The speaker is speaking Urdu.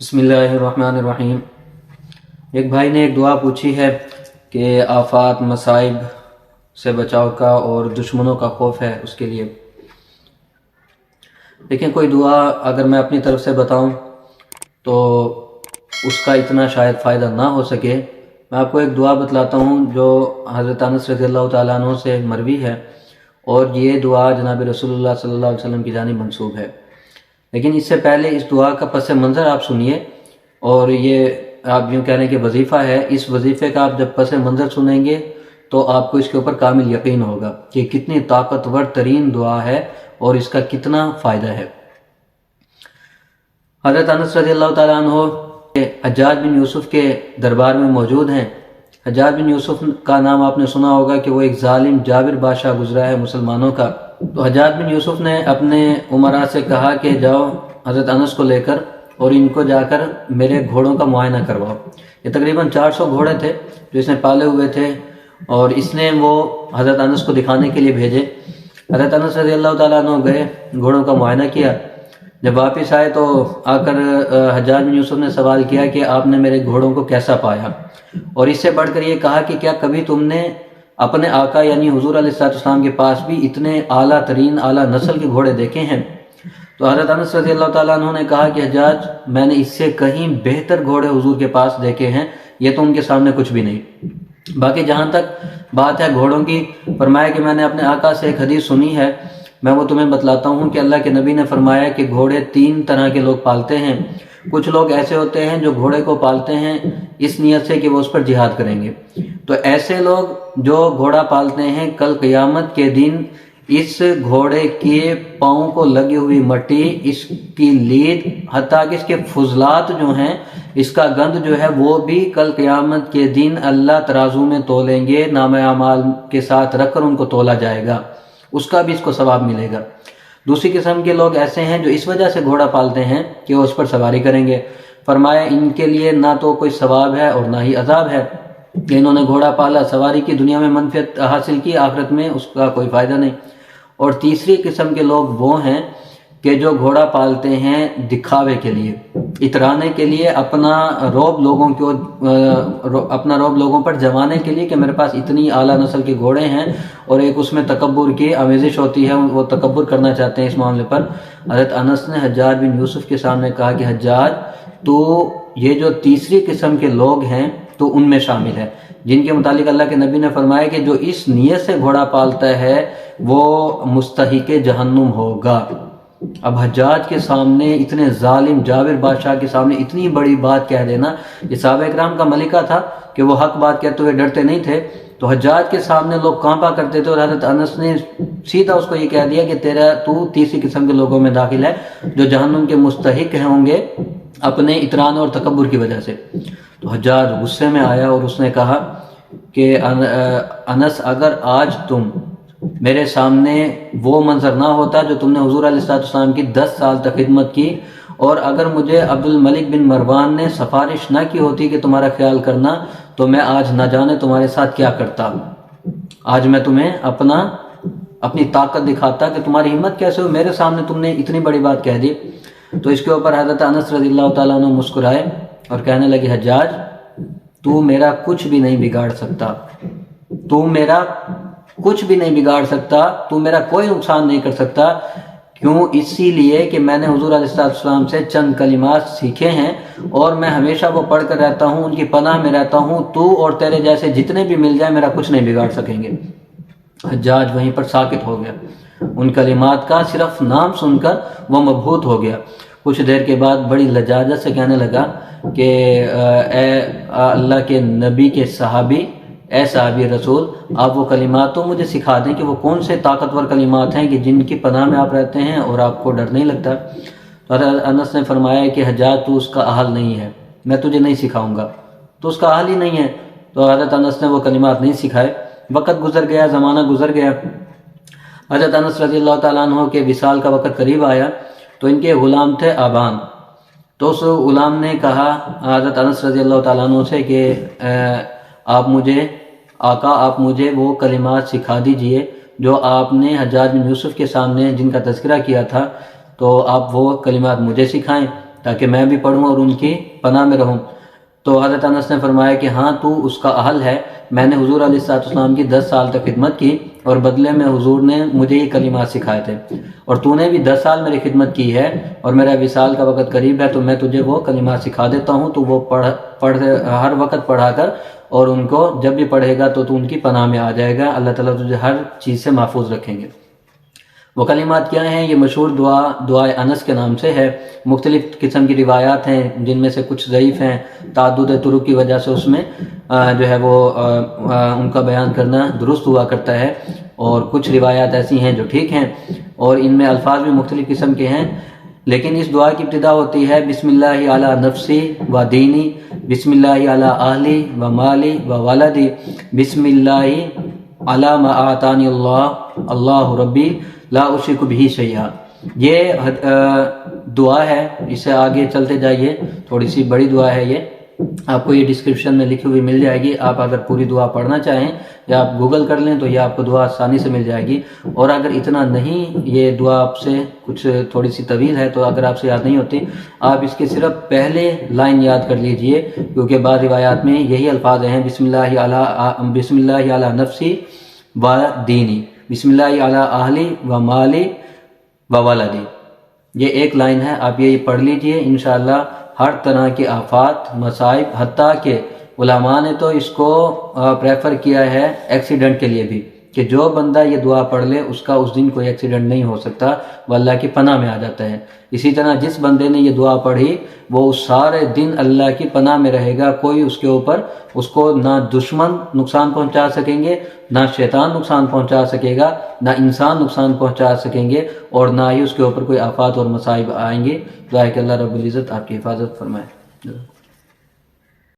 بسم اللہ الرحمن الرحیم۔ ایک بھائی نے ایک دعا پوچھی ہے کہ آفات مصائب سے بچاؤ کا اور دشمنوں کا خوف ہے اس کے لیے۔ لیکن کوئی دعا اگر میں اپنی طرف سے بتاؤں تو اس کا اتنا شاید فائدہ نہ ہو سکے۔ میں آپ کو ایک دعا بتلاتا ہوں جو حضرت انس رضی اللہ تعالیٰ عنہ سے مروی ہے، اور یہ دعا جناب رسول اللہ صلی اللہ علیہ وسلم کی جانب منسوب ہے۔ لیکن اس سے پہلے اس دعا کا پس منظر آپ سنیے، اور یہ آپ یوں کہہ لیں کہ وظیفہ ہے۔ اس وظیفے کا آپ جب پس منظر سنیں گے تو آپ کو اس کے اوپر کامل یقین ہوگا کہ کتنی طاقتور ترین دعا ہے اور اس کا کتنا فائدہ ہے۔ حضرت انس رضی اللہ تعالیٰ عنہ حجاج بن یوسف کے دربار میں موجود ہیں۔ حجاج بن یوسف کا نام آپ نے سنا ہوگا کہ وہ ایک ظالم جابر بادشاہ گزرا ہے مسلمانوں کا۔ تو حجاج بن یوسف نے اپنے امراء سے کہا کہ جاؤ حضرت انس کو لے کر اور ان کو جا کر میرے گھوڑوں کا معائنہ کرواؤ۔ یہ تقریباً 400 گھوڑے تھے جو اس نے پالے ہوئے تھے، اور اس نے وہ حضرت انس کو دکھانے کے لیے بھیجے۔ حضرت انس رضی اللہ تعالیٰ عنہ گئے، گھوڑوں کا معائنہ کیا۔ جب واپس آئے تو آ کر حجاج بن یوسف نے سوال کیا کہ آپ نے میرے گھوڑوں کو کیسا پایا، اور اس سے بڑھ کر یہ کہا کہ کیا کبھی تم نے اپنے آقا یعنی حضور علیہ السلام کے پاس بھی اتنے اعلیٰ ترین اعلیٰ نسل کے گھوڑے دیکھے ہیں؟ تو حضرت انس رضی اللہ تعالیٰ عنہ نے کہا کہ حجاج، میں نے اس سے کہیں بہتر گھوڑے حضور کے پاس دیکھے ہیں، یہ تو ان کے سامنے کچھ بھی نہیں۔ باقی جہاں تک بات ہے گھوڑوں کی، فرمایا کہ میں نے اپنے آقا سے ایک حدیث سنی ہے، میں وہ تمہیں بتلاتا ہوں کہ اللہ کے نبی نے فرمایا کہ گھوڑے 3 طرح کے لوگ پالتے ہیں۔ کچھ لوگ ایسے ہوتے ہیں جو گھوڑے کو پالتے ہیں اس نیت سے کہ وہ اس پر جہاد کریں گے۔ تو ایسے لوگ جو گھوڑا پالتے ہیں کل قیامت کے دن اس گھوڑے کے پاؤں کو لگی ہوئی مٹی، اس کی لید، حتیٰ کہ اس کے فضلات جو ہیں، اس کا گند جو ہے، وہ بھی کل قیامت کے دن اللہ ترازو میں تولیں گے، نامہ اعمال کے ساتھ رکھ کر ان کو تولا جائے گا، اس کا بھی اس کو ثواب ملے گا۔ دوسری قسم کے لوگ ایسے ہیں جو اس وجہ سے گھوڑا پالتے ہیں کہ وہ اس پر سواری کریں گے۔ فرمایا ان کے لیے نہ تو کوئی ثواب ہے اور نہ ہی عذاب ہے کہ انہوں نے گھوڑا پالا، سواری کی، دنیا میں منفعت حاصل کی، آخرت میں اس کا کوئی فائدہ نہیں۔ اور تیسری قسم کے لوگ وہ ہیں کہ جو گھوڑا پالتے ہیں دکھاوے کے لیے، اترانے کے لیے، اپنا روب لوگوں پر جمانے کے لیے کہ میرے پاس اتنی اعلیٰ نسل کے گھوڑے ہیں، اور ایک اس میں تکبر کی آمیزش ہوتی ہے، وہ تکبر کرنا چاہتے ہیں اس معاملے پر۔ حضرت انس نے حجاج بن یوسف کے سامنے کہا کہ حجاج، تو یہ جو تیسری قسم کے لوگ ہیں تو ان میں شامل ہے، جن کے متعلق اللہ کے نبی نے فرمایا کہ جو اس نیت سے گھوڑا پالتا ہے وہ مستحق جہنم ہوگا۔ اب حجاج کے سامنے، اتنے ظالم جابر بادشاہ کے سامنے اتنی بڑی بات کہہ دینا، یہ صحابہ اکرام کا ملکہ تھا کہ وہ حق بات کہتے ہوئے ڈرتے نہیں تھے، تو حجاج کے سامنے لوگ کانپا کرتے تھے، اور حضرت انس نے سیدھا اس کو یہ کہہ دیا کہ تو تیسری قسم کے لوگوں میں داخل ہے جو جہنم کے مستحق ہوں گے اپنے اتران اور تکبر کی وجہ سے۔ تو حجاج غصے میں آیا اور اس نے کہا کہ انس، اگر آج تم میرے سامنے وہ منظر نہ ہوتا جو تم نے حضور علیہ السلام کی 10 سال تک خدمت کی، اور اگر مجھے عبد الملک بن مروان نے سفارش نہ کی ہوتی کہ تمہارا خیال کرنا، تو میں آج نہ جانے تمہارے ساتھ کیا کرتا۔ آج میں تمہیں اپنی طاقت دکھاتا کہ تمہاری ہمت کیسے ہوئی، میرے سامنے تم نے اتنی بڑی بات کہہ دی۔ تو اس کے اوپر حضرت انس رضی اللہ تعالیٰ عنہ مسکرائے اور کہنے لگے، حجاج، تو میرا کچھ بھی نہیں بگاڑ سکتا، تو میرا کچھ بھی نہیں بگاڑ سکتا، تو میرا کوئی نقصان نہیں کر سکتا۔ کیوں؟ اسی لیے کہ میں نے حضور علیہ السلام سے چند کلمات سیکھے ہیں، اور میں ہمیشہ وہ پڑھ کر رہتا ہوں، ان کی پناہ میں رہتا ہوں، تو اور تیرے جیسے جتنے بھی مل جائیں میرا کچھ نہیں بگاڑ سکیں گے۔ حجاج وہیں پر ساکت ہو گیا، ان کلمات کا صرف نام سن کر وہ مبہوت ہو گیا۔ کچھ دیر کے بعد بڑی لجاجت سے کہنے لگا کہ اے اللہ کے نبی کے صحابی، اے صحابی رسول، آپ وہ کلمات تو مجھے سکھا دیں کہ وہ کون سے طاقتور کلمات ہیں کہ جن کی پناہ میں آپ رہتے ہیں اور آپ کو ڈر نہیں لگتا۔ تو حضرت انس نے فرمایا کہ حجاج، تو اس کا اہل نہیں ہے، میں تجھے نہیں سکھاؤں گا، تو اس کا اہل ہی نہیں ہے۔ تو حضرت انس نے وہ کلمات نہیں سکھائے۔ وقت گزر گیا، زمانہ گزر گیا، حضرت انس رضی اللہ تعالیٰ عنہ کے وصال کا وقت قریب آیا، تو ان کے غلام تھے آبان۔ تو اس غلام نے کہا حضرت انس رضی اللہ تعالیٰ عنہ سے کہ آپ مجھے وہ کلمات سکھا دیجئے جو آپ نے حجاج بن یوسف کے سامنے جن کا تذکرہ کیا تھا، تو آپ وہ کلمات مجھے سکھائیں۔ تاکہ میں بھی پڑھوں اور ان کی پناہ میں رہوں۔ تو حضرت انس نے فرمایا کہ ہاں تو اس کا اہل ہے، میں نے حضور علیہ السلام کی 10 سال تک خدمت کی اور بدلے میں حضور نے مجھے یہ کلمات سکھائے تھے، اور تو نے بھی 10 سال میری خدمت کی ہے اور میرا وصال کا وقت قریب ہے، تو میں تجھے وہ کلمات سکھا دیتا ہوں، تو وہ ہر وقت پڑھا کر، اور ان کو جب بھی پڑھے گا تو ان کی پناہ میں آ جائے گا، اللہ تعالیٰ تجھے ہر چیز سے محفوظ رکھیں گے۔ وہ کلمات کیا ہیں؟ یہ مشہور دعائے انس کے نام سے ہے۔ مختلف قسم کی روایات ہیں جن میں سے کچھ ضعیف ہیں، تعدد طرق کی وجہ سے اس میں جو ہے وہ ان کا بیان کرنا درست ہوا کرتا ہے، اور کچھ روایات ایسی ہیں جو ٹھیک ہیں، اور ان میں الفاظ بھی مختلف قسم کے ہیں۔ لیکن اس دعا کی ابتدا ہوتی ہے بسم اللہ علی نفسی و دینی، بسم اللہ علی اہلی و مالی و ولدی، بسم اللہ علی ما اعطانی اللہ ربی لا اشرک بہ شیئا۔ یہ دعا ہے، اسے آگے چلتے جائیے، تھوڑی سی بڑی دعا ہے، یہ آپ کو یہ ڈسکرپشن میں لکھی ہوئی مل جائے گی۔ آپ اگر پوری دعا پڑھنا چاہیں یا آپ گوگل کر لیں تو یہ آپ کو دعا آسانی سے مل جائے گی، اور اگر اتنا نہیں، یہ دعا آپ سے کچھ تھوڑی سی طویل ہے، تو اگر آپ سے یاد نہیں ہوتی، آپ اس کے صرف پہلے لائن یاد کر لیجئے، کیونکہ بعض روایات میں یہی الفاظ ہیں، بسم اللہ علی نفسی و دینی، بسم اللہ علی اہلی و مالی و ولدی۔ یہ ایک لائن ہے، آپ یہ پڑھ لیجئے، انشاءاللہ ہر طرح کے آفات، مصائب، حتیٰ کہ علماء نے تو اس کو پریفر کیا ہے ایکسیڈنٹ کے لیے بھی، کہ جو بندہ یہ دعا پڑھ لے اس کا اس دن کوئی ایکسیڈنٹ نہیں ہو سکتا، وہ اللہ کی پناہ میں آ جاتا ہے۔ اسی طرح جس بندے نے یہ دعا پڑھی وہ اس سارے دن اللہ کی پناہ میں رہے گا، کوئی اس کے اوپر، اس کو نہ دشمن نقصان پہنچا سکیں گے، نہ شیطان نقصان پہنچا سکے گا، نہ انسان نقصان پہنچا سکیں گے، اور نہ ہی اس کے اوپر کوئی آفات اور مصائب آئیں گے۔ دعا ہے کہ اللہ رب العزت آپ کی حفاظت فرمائے۔